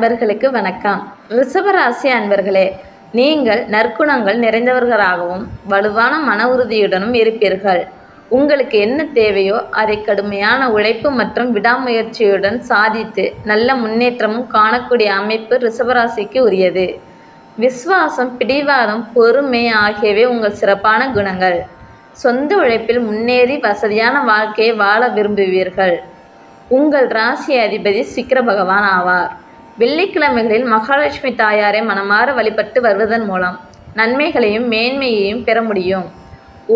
அன்பர்களுக்கு வணக்கம். ரிஷபராசி அன்பர்களே, நீங்கள் நற்குணங்கள் நிறைந்தவர்களாகவும் வலுவான மன உறுதியுடனும் இருப்பீர்கள். உங்களுக்கு என்ன தேவையோ அதை கடுமையான உழைப்பு மற்றும் விடாமுயற்சியுடன் சாதித்து நல்ல முன்னேற்றமும் காணக்கூடிய அமைப்பு ரிஷபராசிக்கு உரியது. விசுவாசம், பிடிவாதம், பொறுமை ஆகியவை உங்கள் சிறப்பான குணங்கள். சொந்த உழைப்பில் முன்னேறி வசதியான வாழ்க்கையை வாழ விரும்புவீர்கள். உங்கள் ராசி அதிபதி சுக்கிர பகவான் ஆவார். வெள்ளிக்கிழமைகளில் மகாலட்சுமி தாயாரை மனமாற வழிபட்டு வருவதன் மூலம் நன்மைகளையும் மேன்மையையும் பெற முடியும்.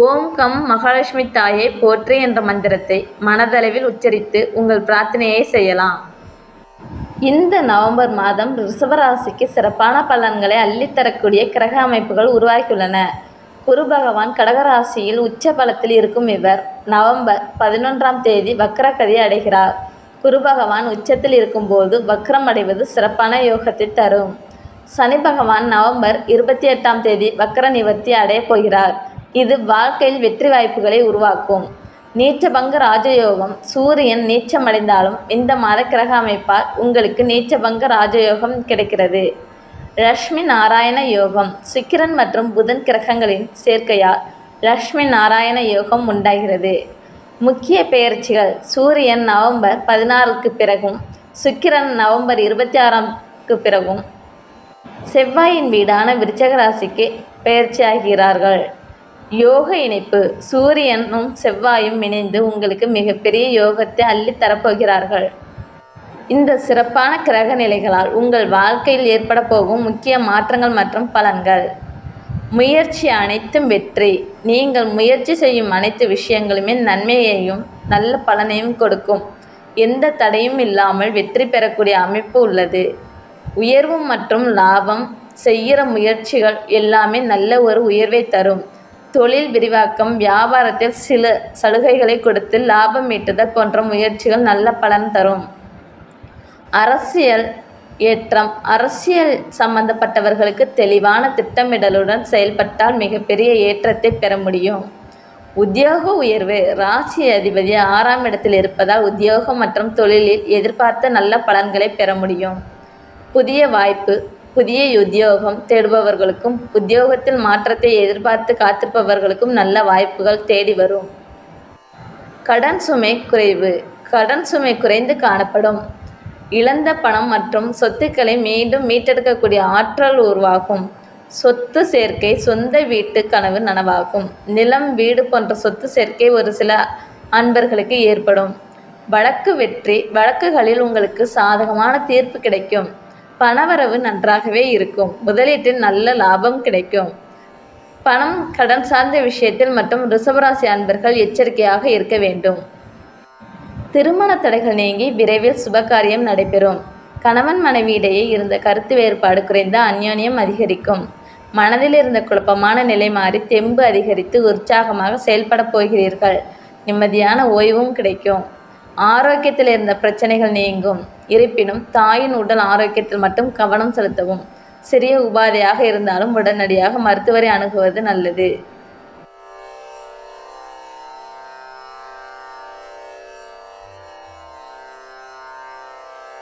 ஓம் கம் மகாலட்சுமி தாயை போற்றி என்ற மந்திரத்தை மனதளவில் உச்சரித்து உங்கள் பிரார்த்தனையை செய்யலாம். இந்த நவம்பர் மாதம் ரிஷபராசிக்கு சிறப்பான பலன்களை அள்ளித்தரக்கூடிய கிரக அமைப்புகள் உருவாகியுள்ளன. குரு பகவான் கடகராசியில் உச்ச பலத்தில் இருக்கும் இவர் நவம்பர் 11ஆம் தேதி வக்ரகதி அடைகிறார். குரு பகவான் உச்சத்தில் இருக்கும்போது வக்ரம் அடைவது சிறப்பான யோகத்தை தரும். சனி பகவான் நவம்பர் 28ஆம் தேதி வக்ர நிவர்த்தி அடையப் போகிறார். இது வாழ்க்கையில் வெற்றி வாய்ப்புகளை உருவாக்கும். நீச்சபங்க ராஜயோகம். சூரியன் நீச்சமடைந்தாலும் இந்த மாத கிரக அமைப்பால் உங்களுக்கு நீச்சபங்க ராஜயோகம் கிடைக்கிறது. லட்சுமி நாராயண யோகம். சுக்கிரன் மற்றும் புதன் கிரகங்களின் சேர்க்கையால் லட்சுமி நாராயண யோகம் உண்டாகிறது. முக்கிய பெயர்ச்சிகள்: சூரியன் நவம்பர் 16க்கு பிறகும், சுக்கிரன் நவம்பர் 26க்கு பிறகும் செவ்வாயின் வீடான விருச்சிக ராசிக்கு பெயர்ச்சியாகிறார்கள். யோக இணைப்பு: சூரியனும் செவ்வாயும் இணைந்து உங்களுக்கு மிகப்பெரிய யோகத்தை அள்ளித்தரப்போகிறார்கள். இந்த சிறப்பான கிரக நிலைகளால் உங்கள் வாழ்க்கையில் ஏற்பட போகும் முக்கிய மாற்றங்கள் மற்றும் பலன்கள். முயற்சி அனைத்தும் வெற்றி. நீங்கள் முயற்சி செய்யும் அனைத்து விஷயங்களுமே நன்மையையும் நல்ல பலனையும் கொடுக்கும். எந்த தடையும் இல்லாமல் வெற்றி பெறக்கூடிய அமைப்பு உள்ளது. உயர்வு மற்றும் லாபம். செய்கிற முயற்சிகள் எல்லாமே நல்ல ஒரு உயர்வை தரும். தொழில் விரிவாக்கம். வியாபாரத்தில் சில சலுகைகளை கொடுத்து லாபம் ஈட்டுதல் போன்ற முயற்சிகள் நல்ல பலன் தரும். அரசியல் ஏற்றம். அரசியல் சம்பந்தப்பட்டவர்களுக்கு தெளிவான திட்டமிடலுடன் செயல்பட்டால் மிகப்பெரிய ஏற்றத்தை பெற முடியும். உத்தியோக உயர்வு. ராசி அதிபதி 6ஆம் இடத்தில் இருப்பதால் உத்தியோகம் மற்றும் தொழிலில் எதிர்பார்த்த நல்ல பலன்களை பெற முடியும். புதிய வாய்ப்பு. புதிய உத்தியோகம் தேடுபவர்களுக்கும் உத்தியோகத்தில் மாற்றத்தை எதிர்பார்த்து காத்திருப்பவர்களுக்கும் நல்ல வாய்ப்புகள் தேடி வரும். கடன் சுமை குறைவு. கடன் சுமை குறைந்து காணப்படும். இழந்த பணம் மற்றும் சொத்துக்களை மீண்டும் மீட்டெடுக்கக்கூடிய ஆற்றல் உருவாகும். சொத்து சேர்க்கை. சொந்த வீட்டு கனவு நனவாகும். நிலம், வீடு போன்ற சொத்து சேர்க்கை ஒரு சில அன்பர்களுக்கு ஏற்படும். வழக்கு வெற்றி. வழக்குகளில் உங்களுக்கு சாதகமான தீர்ப்பு கிடைக்கும். பணவரவு நன்றாகவே இருக்கும். முதலீட்டில் நல்ல லாபம் கிடைக்கும். பணம், கடன் சார்ந்த விஷயத்தில் மற்றும் ரிஷபராசி அன்பர்கள் எச்சரிக்கையாக இருக்க வேண்டும். திருமண தடைகள் நீங்கி விரைவில் சுபகாரியம் நடைபெறும். கணவன் மனைவி இடையே இருந்த கருத்து வேறுபாடு குறைந்து அந்யோன்யம் அதிகரிக்கும். மனதில் இருந்த குழப்பமான நிலை மாறி தெம்பு அதிகரித்து உற்சாகமாக செயல்பட போகிறீர்கள். நிம்மதியான ஓய்வும் கிடைக்கும். ஆரோக்கியத்தில் இருந்த பிரச்சனைகள் நீங்கும். இருப்பினும் தாயின் உடல் ஆரோக்கியத்தில் மட்டும் கவனம் செலுத்தவும். சிறிய உபாதையாக இருந்தாலும் உடனடியாக மருத்துவரை அணுகுவது நல்லது.